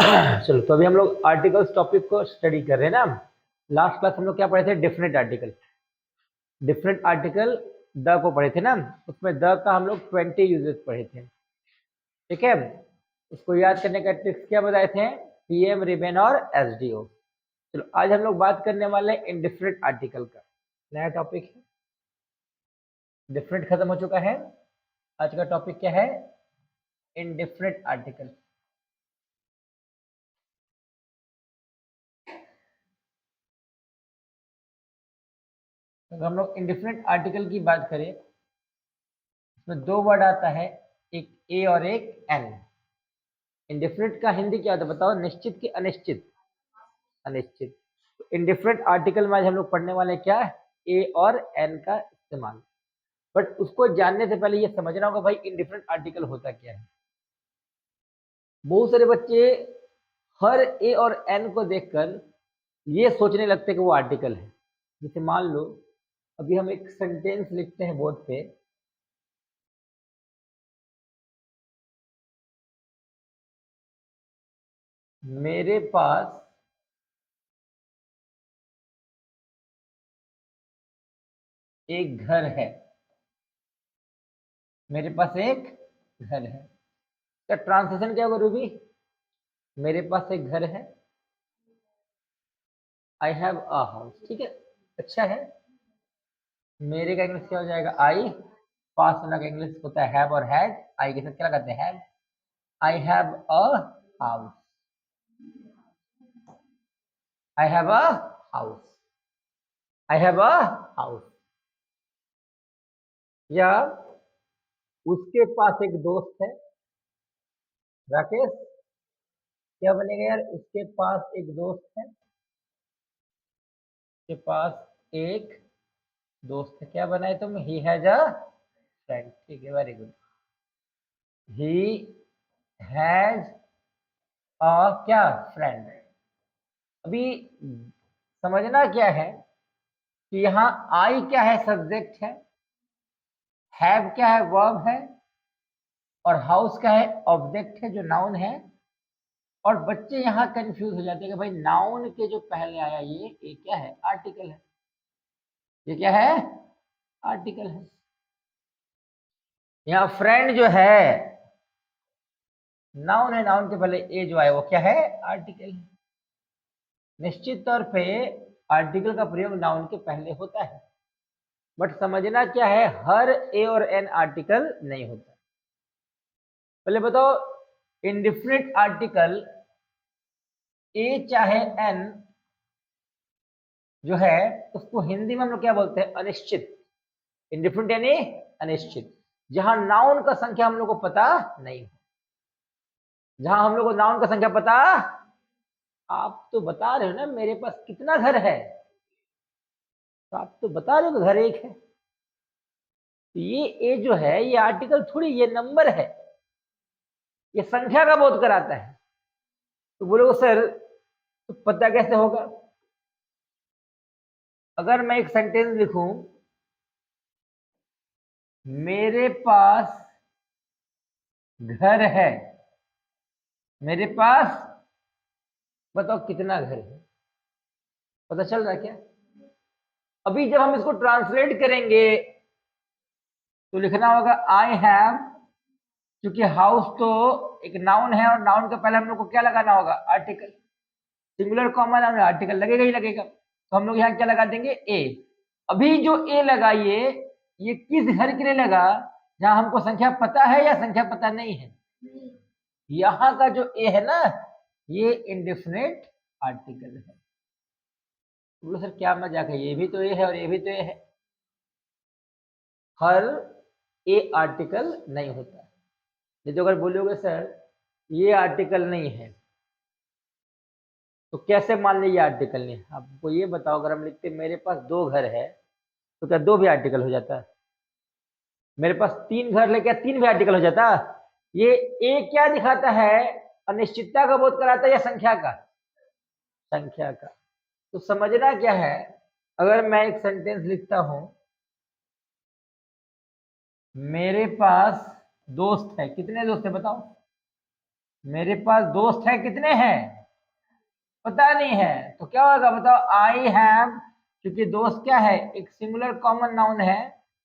चलो, तो अभी हम लोग आर्टिकल्स टॉपिक को स्टडी कर रहे हैं ना। लास्ट क्लास हम लोग क्या पढ़े थे? Different article. Different article the को पढ़े थे ना। उसमें द का हम लोग 20 यूजेस पढ़े थे। ठीक है, उसको याद करने का ट्रिक्स क्या बताए थे? पीएम, रिबन और एसडीओ। चलो, आज हम लोग बात करने वाले हैं इनडिफरेंट आर्टिकल का। नया टॉपिक है, डिफरेंट खत्म हो चुका है। आज का टॉपिक क्या है? Indifferent article. अगर हम लोग इनडिफरेंट आर्टिकल की बात करें, इसमें दो वर्ड आता है, एक ए और एक एन। इनडिफरेंट का हिंदी क्या होता है बताओ? निश्चित कि अनिश्चित? अनिश्चित। तो इनडिफरेंट आर्टिकल में आज हम लोग पढ़ने वाले क्या है? ए और एन का इस्तेमाल। बट उसको जानने से पहले ये समझना होगा भाई इनडिफरेंट आर्टिकल होता क्या है। बहुत सारे बच्चे हर ए और एन को देखकर ये सोचने लगते कि वो आर्टिकल है। जैसे मान लो अभी हम एक सेंटेंस लिखते हैं बोर्ड पे, मेरे पास एक घर है। मेरे पास एक घर है, क्या ट्रांसलेशन क्या होगा रूबी? मेरे पास एक घर है, आई हैव अ हाउस। ठीक है, अच्छा है। मेरे का इंग्लिश क्या हो जाएगा? आई। पास वाला का इंग्लिश होता है हैव और हैड। आई के साथ क्या लगाते हैं? Have. I have a house. I have a house. I have a house. या उसके पास एक दोस्त है। राकेश, क्या बनेगा यार? उसके पास एक दोस्त है। उसके पास एक दोस्त है, क्या बनाए तुम? He has a friend. ठीक है, very good. He has a क्या? फ्रेंड। अभी समझना क्या है कि यहाँ आई क्या है? सब्जेक्ट है। हैव क्या है? वर्ब है। और हाउस क्या है? ऑब्जेक्ट है जो नाउन है। और बच्चे यहाँ कंफ्यूज हो जाते हैं कि भाई नाउन के जो पहले आया ये क्या है? आर्टिकल है। ये क्या है? आर्टिकल है। यहाँ फ्रेंड जो है नाउन है, नाउन के पहले ए जो आया वो क्या है? आर्टिकल है। निश्चित तौर पे आर्टिकल का प्रयोग नाउन के पहले होता है, बट समझना क्या है, हर ए और एन आर्टिकल नहीं होता। पहले बताओ, इनडिफरेंट आर्टिकल ए चाहे एन जो है उसको हिंदी में हम लोग क्या बोलते हैं? अनिश्चित। इनडिफरेंट यानी अनिश्चित, जहां नाउन का संख्या हम लोग को पता नहीं हो। जहां हम लोग को नाउन का संख्या पता, आप तो बता रहे हो ना मेरे पास कितना घर है, तो आप तो बता रहे हो कि घर एक है। तो ये ए जो है ये आर्टिकल थोड़ी, ये नंबर है, ये संख्या का बोध कराता है। तो बोलोगे सर तो पता कैसे होगा? अगर मैं एक सेंटेंस लिखूं, मेरे पास घर है। मेरे पास, बताओ कितना घर है? पता चल रहा है क्या? अभी जब हम इसको ट्रांसलेट करेंगे तो लिखना होगा आई हैव, क्योंकि हाउस तो एक नाउन है और नाउन के पहले हम लोग को क्या लगाना होगा? Article. Singular common noun, article लगेगा ही लगेगा, तो हम लोग यहाँ क्या लगा देंगे? ए। अभी जो ए लगाइए ये किस घर के लिए लगा? जहां हमको संख्या पता है या संख्या पता नहीं है? यहाँ का जो ए है ना, ये इंडेफिनिट आर्टिकल है। बोलो सर क्या मजाक है, ये भी तो ए है और ये भी तो ए है। हर ए आर्टिकल नहीं होता। नहीं तो अगर बोलोगे सर ये आर्टिकल नहीं है, तो कैसे मान लीजिए आर्टिकल नहीं? आपको ये बताओ, अगर हम लिखते मेरे पास दो घर है, तो क्या दो भी आर्टिकल हो जाता है? मेरे पास तीन घर है, क्या तीन भी आर्टिकल हो जाता? ये ए क्या दिखाता है? अनिश्चितता का बोध कराता है या संख्या का? संख्या का। तो समझना क्या है, अगर मैं एक सेंटेंस लिखता हूं, मेरे पास दोस्त है। कितने दोस्त है बताओ? मेरे पास दोस्त है कितने हैं पता नहीं है, तो क्या होगा बताओ, आई हैव, क्योंकि दोस्त क्या है, एक सिंगुलर कॉमन नाउन है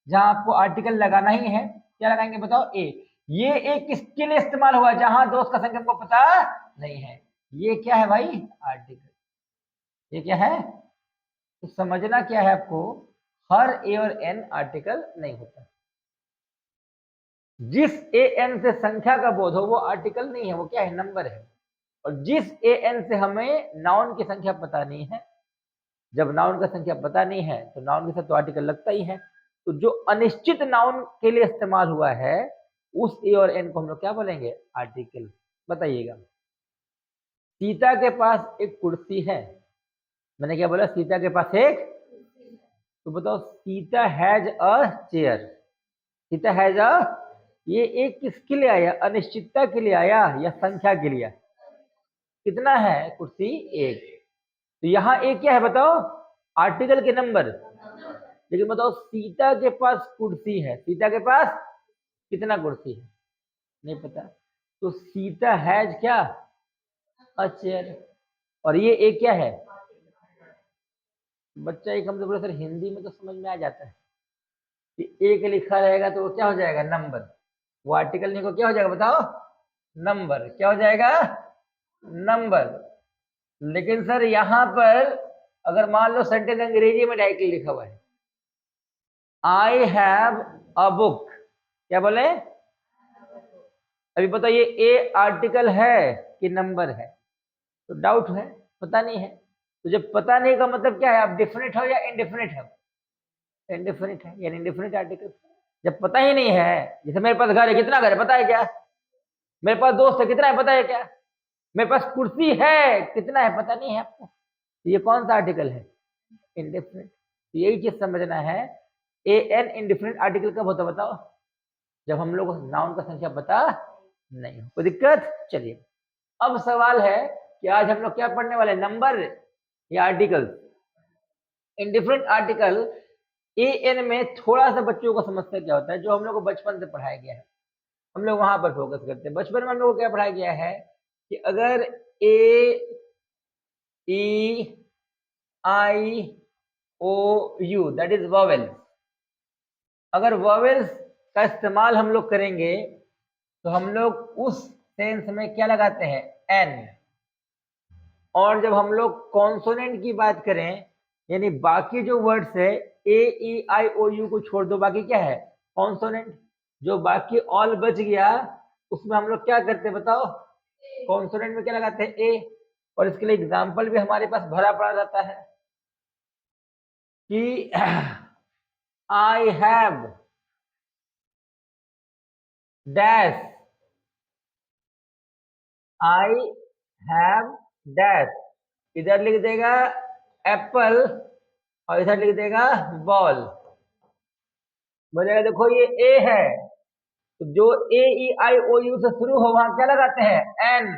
जहां आपको आर्टिकल लगाना ही है। क्या लगाएंगे बताओ, ए। ये एक किसके लिए इस्तेमाल हुआ, जहां दोस्त का संख्या को पता नहीं है। ये क्या है भाई, आर्टिकल। ये क्या है, तो समझना क्या है आपको, हर ए और एन आर्टिकल नहीं होता। जिस ए एन से संख्या का बोध हो वो आर्टिकल नहीं है, वो क्या है, नंबर है। और जिस ए एन से हमें नाउन की संख्या पता नहीं है, जब नाउन का संख्या पता नहीं है तो नाउन के साथ तो आर्टिकल लगता ही है। तो जो अनिश्चित नाउन के लिए इस्तेमाल हुआ है उस ए और एन को हम लोग क्या बोलेंगे, आर्टिकल। बताइएगा, सीता के पास एक कुर्सी है, मैंने क्या बोला, सीता के पास एक, तो बताओ Sita has a chair. Sita has a, ये एक किसके लिए आया, अनिश्चितता के लिए आया या संख्या के लिए। कितना है कुर्सी, एक। तो यहाँ एक क्या है बताओ, आर्टिकल के नंबर। लेकिन बताओ सीता के पास कुर्सी है, सीता के पास कितना कुर्सी है, नहीं पता। तो सीता हैज क्या, अ चेयर। और ये एक क्या है, बच्चा एक हमसे बोले सर हिंदी में तो समझ में आ जाता है कि एक लिखा रहेगा तो वो क्या हो जाएगा, नंबर। वो आर्टिकल नहीं को क्या हो जाएगा बताओ, नंबर। क्या हो जाएगा, नंबर। लेकिन सर यहाँ पर अगर मान लो सेंटेंस अंग्रेजी में डायरेक्टली लिखा हुआ है, आई हैव अ बुक, क्या बोले, अभी बताइए ए आर्टिकल है कि नंबर है, तो डाउट है, पता नहीं है। तो जब पता नहीं का मतलब क्या है, आप डिफिनिट हो या इनडिफिनिट हो, इनडिफिनिट है यानी इनडिफिनिट आर्टिकल। जब पता ही नहीं है, जैसे मेरे पास घर है, कितना घर है पता है क्या, मेरे पास दोस्त है कितना है पता है क्या, मेरे पास कुर्सी है कितना है पता नहीं है आपको, तो ये कौन सा आर्टिकल है, इनडिफिनिट। तो यही चीज समझना है, ए एन इनडिफिनिट आर्टिकल कब होता बताओ, जब हम लोग नाउन का संख्या पता नहीं हो। कोई दिक्कत, चलिए अब सवाल है कि आज हम लोग क्या पढ़ने वाले, नंबर या article. Indifferent article A N में थोड़ा सा बच्चों को समझते क्या होता है, जो हम लोग को बचपन से पढ़ाया गया है, हम लोग वहां पर फोकस करते हैं। बचपन में हम लोग को क्या पढ़ाया गया है कि अगर ए ई आई ओ यू दैट इज वॉवेल्स, अगर वॉवेल्स का इस्तेमाल हम लोग करेंगे तो हम लोग उस सेंस में क्या लगाते हैं, एन। और जब हम लोग कॉन्सोनेंट की बात करें, यानी बाकी जो वर्ड्स है ए ई आई ओ यू को छोड़ दो, बाकी क्या है, कॉन्सोनेंट। जो बाकी ऑल बच गया उसमें हम लोग क्या करते हैं बताओ, कॉन्सोनेंट में क्या लगाते हैं, ए। और इसके लिए एग्जाम्पल भी हमारे पास भरा पड़ा रहता है कि I have dash, I have dash, इधर लिख देगा एप्पल और इधर लिख देगा बॉल। बोलेगा देखो ये ए है, तो जो ए ई आई ओ यू से शुरू हो वहां क्या लगाते हैं, एन।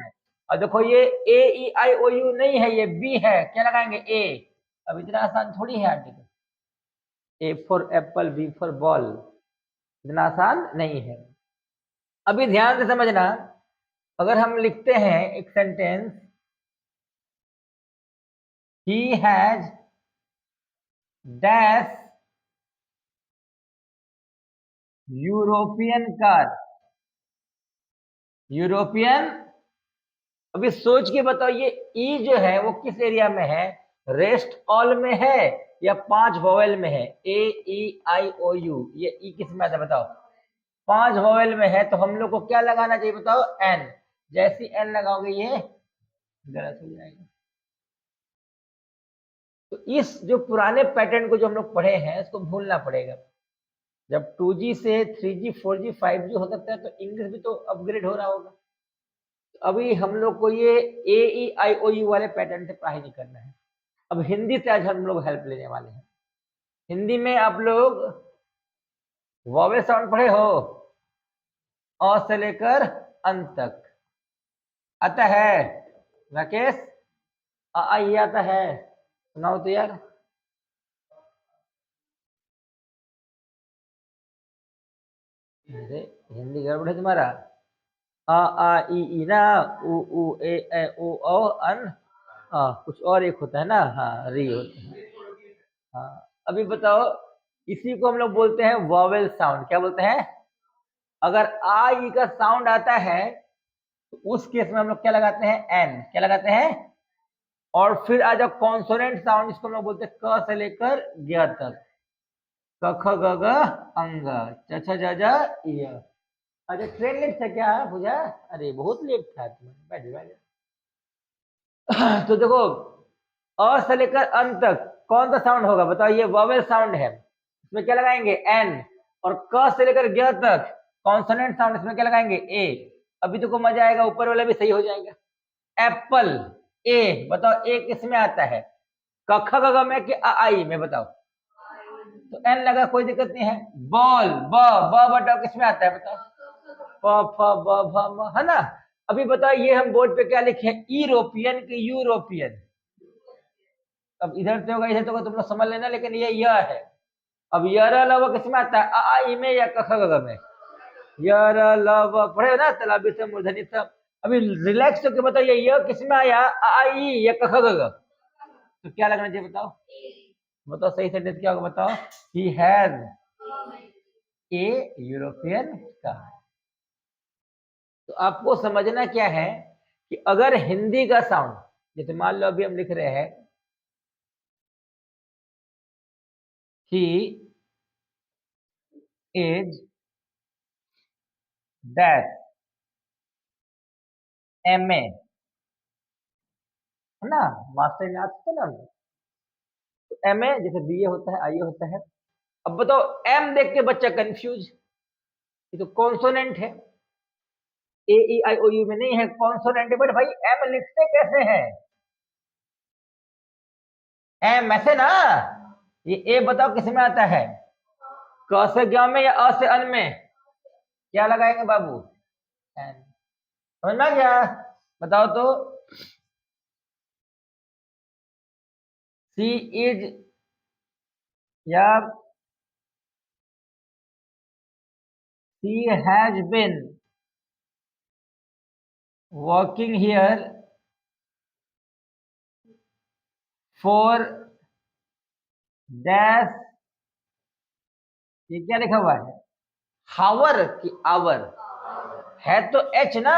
और देखो ये ए ई आई ओ यू नहीं है, ये बी है, क्या लगाएंगे, ए। अब इतना आसान थोड़ी है article, A for apple B for ball, इतना आसान नहीं है। अभी ध्यान से समझना, अगर हम लिखते हैं एक sentence, he has dash European car, European. अभी सोच के बताओ ये ई जो है वो किस एरिया में है, रेस्ट ऑल में है या 5 वोवेल में है, ए ई आई ओ यू, ये ई किस में आता है बताओ, 5 वोवेल में है। तो हम लोग को क्या लगाना चाहिए बताओ, एन। जैसी एन लगाओगे ये गलत हो जाएगा। तो इस जो पुराने पैटर्न को जो हम लोग पढ़े हैं इसको भूलना पड़ेगा। जब 2G से 3G 4G 5G हो सकता है तो इंग्लिश भी तो अपग्रेड हो रहा होगा। अभी हम लोग को ये ए ई आई ओ यू वाले पैटर्न से पढ़ाई नहीं करना है। अब हिंदी से आज हम लोग हेल्प लेने वाले हैं। हिंदी में आप लोग वॉवेल साउंड पढ़े हो, अ से लेकर अंत तक आता है, राकेश ये आता है, सुनाओ तो यार। अरे हिंदी गड़बड़ है तुम्हारा। आ आ ई ना, उ ए ओ अन, कुछ और एक होता है ना, हाँ री होता है। हाँ अभी बताओ, इसी को हम लोग बोलते हैं वॉवेल साउंड। क्या बोलते हैं? अगर आ ई का साउंड आता है तो उस केस में हम लोग क्या लगाते हैं? एन। क्या लगाते हैं? और फिर आ जाओ कॉन्सोनेंट साउंड, इसको हम लोग बोलते हैं क से लेकर ग तक। क ख ग घ अंग, च छ ज झ य। अच्छा ट्रेन लेट था क्या पूजा? अरे बहुत लेट था तुम्हें, बैठ बैठ। तो देखो, अ से लेकर अन तक कौन सा साउंड होगा बताओ? ये वॉवेल साउंड है, इसमें क्या लगाएंगे? एन। और क से लेकर ग तक कॉन्सोनेंट साउंड, इसमें क्या लगाएंगे? ए। अभी देखो मजा आएगा, ऊपर वाला भी सही हो जाएगा। एप्पल, ए। बताओ ए किस में आता है? क ख ग घ में कि अ आ ई में? बताओ। तो एन लगा, कोई दिक्कत नहीं है। बॉल, ब बताओ किस में आता है? बताओ। प फ ब भ म, है ना? अभी बताओ, ये हम बोर्ड पे क्या लिखे हैं? यूरोपियन की यूरोपियन? अब इधर से होगा इधर से होगा, तुम लोग समझ लेना, लेकिन ये य है। अब यर लव किस में आता है? अ आ ई में या क ख ग घ में? यर लव पढ़े हो ना, तलाबी से मूर्धनी सब। अभी रिलैक्स होकर बताओ, ये य किस में आया? अ आ ई या क ख ग घ? तो क्या लगना चाहिए बताओ? बताओ सही सेंटेंस क्या होगा बताओ? He has a European car. तो आपको समझना क्या है कि अगर हिंदी का साउंड, जैसे मान लो अभी हम लिख रहे हैं he is that M A, है ना? मास्टर इन आर्ट्स का नाम। तो एम ए जैसे बी ए होता है, आई ए होता है। अब बताओ, एम देख के बच्चा कंफ्यूज, ये तो कॉन्सोनेंट है। ए ई आई ओ यू में नहीं है, कॉन्सोनेंट है। बट भाई एम लिखते कैसे हैं? एम ऐसे ना। ये ए बताओ किस में आता है? क से ग में या अ से अन में? क्या लगाएंगे बाबू? एन। समझ में आ गया? बताओ तो। सी इज, या she has been working here for dash. ये क्या लिखा हुआ है? हावर की आवर? है तो एच ना,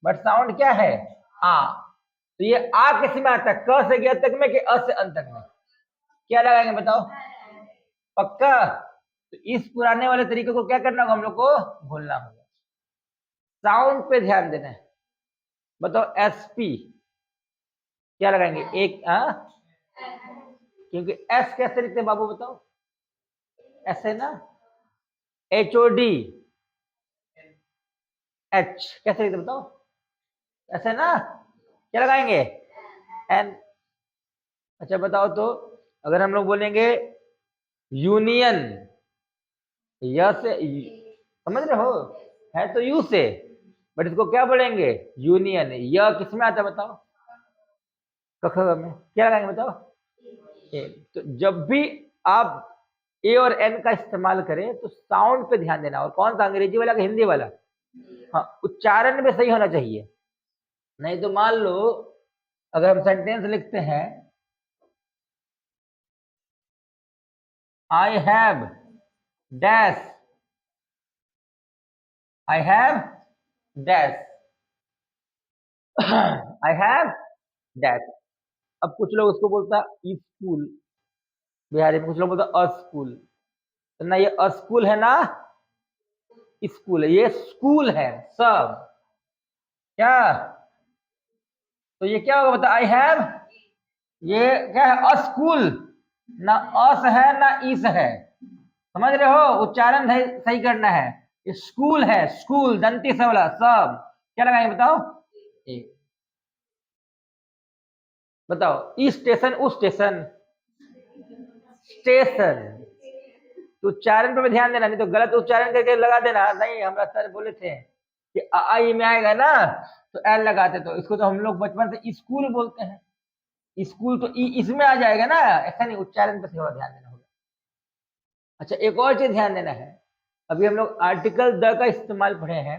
बट साउंड क्या है? आ। तो ये आ किस में आता है? क से ग तक में कि अ से अन तक में? क्या लगाएंगे बताओ? पक्का? तो इस पुराने वाले तरीके को क्या करना होगा हम लोग को? भूलना होगा। साउंड पे ध्यान देना है। बताओ एसपी क्या लगाएंगे? एक क्योंकि एस कैसे लिखते हैं बाबू बताओ? ऐसे ना। एच ओ डी एच कैसे लिखते बताओ? ऐसे ना। क्या लगाएंगे? एन। अच्छा बताओ तो, अगर हम लोग बोलेंगे यूनियन, या से, समझ रहे हो? है तो यू से, बट इसको क्या बोलेंगे? यूनियन। या किस में आता है बताओ? कख में। क्या लगाएंगे बताओ? ए। तो जब भी आप ए और एन का इस्तेमाल करें तो साउंड पे ध्यान देना। और कौन सा, अंग्रेजी वाला कि हिंदी वाला? हाँ, उच्चारण में सही होना चाहिए। नहीं तो मान लो अगर हम सेंटेंस लिखते हैं, I have dash, I have dash, I have dash. अब कुछ लोग उसको बोलता है स्कूल, बिहारी में कुछ लोग बोलता है अस्कूल। तो ना ये अस्कूल है ना स्कूल है, ये स्कूल है सब। क्या? तो ये क्या होगा बता? आई हैव, ये क्या है? अस्कूल। ना अस है ना इस है। समझ रहे हो? उच्चारण सही करना है। ये स्कूल है, स्कूल दंती से वाला सब। क्या लगाएंगे बताओ? ए। बताओ ई स्टेशन, उस स्टेशन, स्टेशन। तो उच्चारण पे भी ध्यान देना, नहीं तो गलत उच्चारण करके लगा देना। नहीं, हमारा सर बोले थे कि आई में आएगा ना तो एल लगाते। तो इसको तो हम लोग बचपन से स्कूल बोलते हैं। स्कूल तो ई इसमें आ जाएगा ना, ऐसा नहीं, उच्चारण पे थोड़ा ध्यान देना होगा। अच्छा एक और चीज ध्यान देना है, अभी हम लोग आर्टिकल द का इस्तेमाल पढ़े हैं।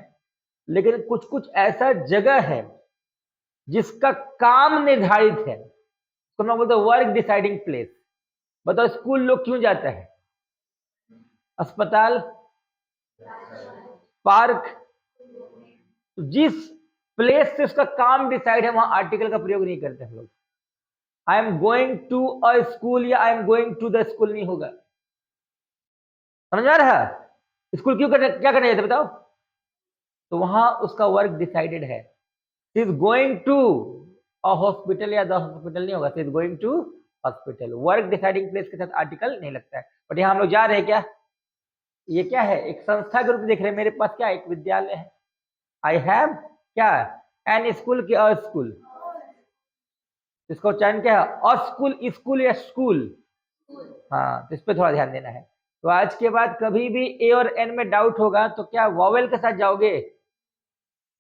लेकिन कुछ कुछ ऐसा जगह है जिसका काम निर्धारित है, तो मैं बोलता हूँ वर्क डिसाइडिंग प्लेस। बताओ स्कूल लोग क्यों जाता है? अस्पताल, पार्क, जिस प्लेस से उसका काम डिसाइड है वहां आर्टिकल का प्रयोग नहीं करते हम लोग। I am going to a school या I am going to the school नहीं होगा। समझ आ रहा है? स्कूल क्यों करने, क्या करने जाते बताओ? तो वहां उसका वर्क डिसाइडेड है। She is going to a hospital या द हॉस्पिटल नहीं होगा, she is going to hospital. Work deciding place के साथ आर्टिकल नहीं लगता है। बट यहाँ हम लोग जा रहे हैं क्या? ये क्या है? एक संस्था के रूप में देख रहे हैं। मेरे पास क्या एक विद्यालय है। आई हैव क्या? एन स्कूल की अ स्कूल। इसका उच्चारण क्या है? अ स्कूल, स्कूल या स्कूल? हाँ, तो इस पर थोड़ा ध्यान देना है। तो आज के बाद कभी भी ए और एन में डाउट होगा तो क्या वॉवेल के साथ जाओगे?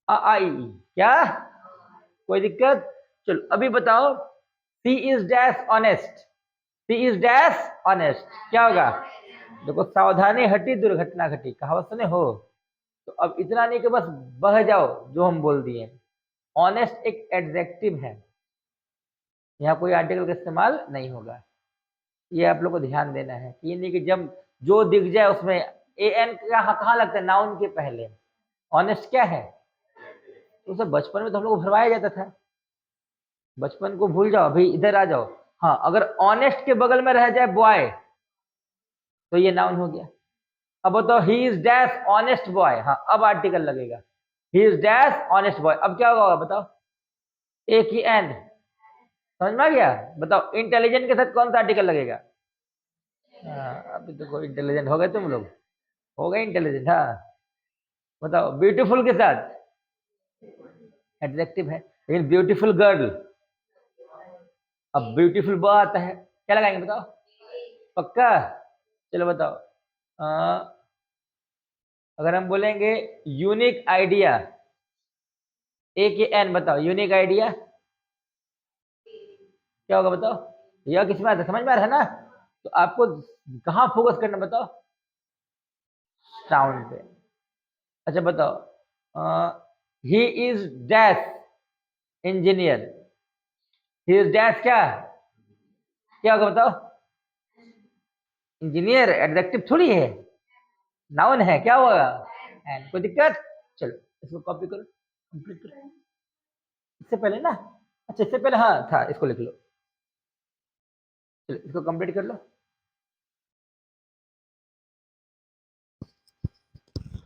अ आई ई। क्या कोई दिक्कत? चलो अभी बताओ, she is dash honest. She is dash honest, क्या होगा? देखो, सावधानी हटी दुर्घटना घटी, कहावत सुने हो? तो अब इतना नहीं कि बस बह जाओ जो हम बोल दिए। ऑनेस्ट एक एडजेक्टिव है, यहाँ कोई आर्टिकल का इस्तेमाल नहीं होगा। ये आप लोग को ध्यान देना है कि ये नहीं कि जब जो दिख जाए उसमें ए एन कहाँ लगता है? नाउन के पहले। ऑनेस्ट क्या है? तो उसे बचपन में तो हम लोग को भरवाया जाता था। बचपन को भूल जाओ, अभी इधर आ जाओ। हाँ, अगर ऑनेस्ट के बगल में रह जाए बॉय तो ये नाउन हो गया। अब बताओ, he is dash honest boy. हाँ, अब आर्टिकल लगेगा। He is dash honest boy. अब क्या होगा बताओ? एक ही एंड। समझ में आ गया? बताओ, इंटेलिजेंट के साथ कौन सा आर्टिकल लगेगा? अभी तो कोई इंटेलिजेंट हो गए तुम लोग, हो गए इंटेलिजेंट। हाँ, बताओ, ब्यूटीफुल के साथ एडजेक्टिव है, लेकिन ब्यूटीफुल गर्ल। अब ब्यूटीफुल बॉय आता है, क्या लगाएंगे बताओ? पक्का? चलो बताओ, अगर हम बोलेंगे यूनिक आइडिया, एक ये एन, बताओ यूनिक आइडिया क्या होगा बताओ? यह किसमें आता है? समझ में आ रहा है ना? तो आपको कहाँ फोकस करना बताओ? साउंड पे। अच्छा बताओ, he is dash engineer. He is dash क्या होगा बताओ? इंजीनियर एडजेक्टिव थोड़ी है, नाउन है। क्या होगा? एंड। कोई दिक्कत? चलो इसको कॉपी करो, कंप्लीट करो। इससे पहले ना, अच्छा इससे पहले हाँ था, इसको लिख लो। चलो इसको कंप्लीट कर लो।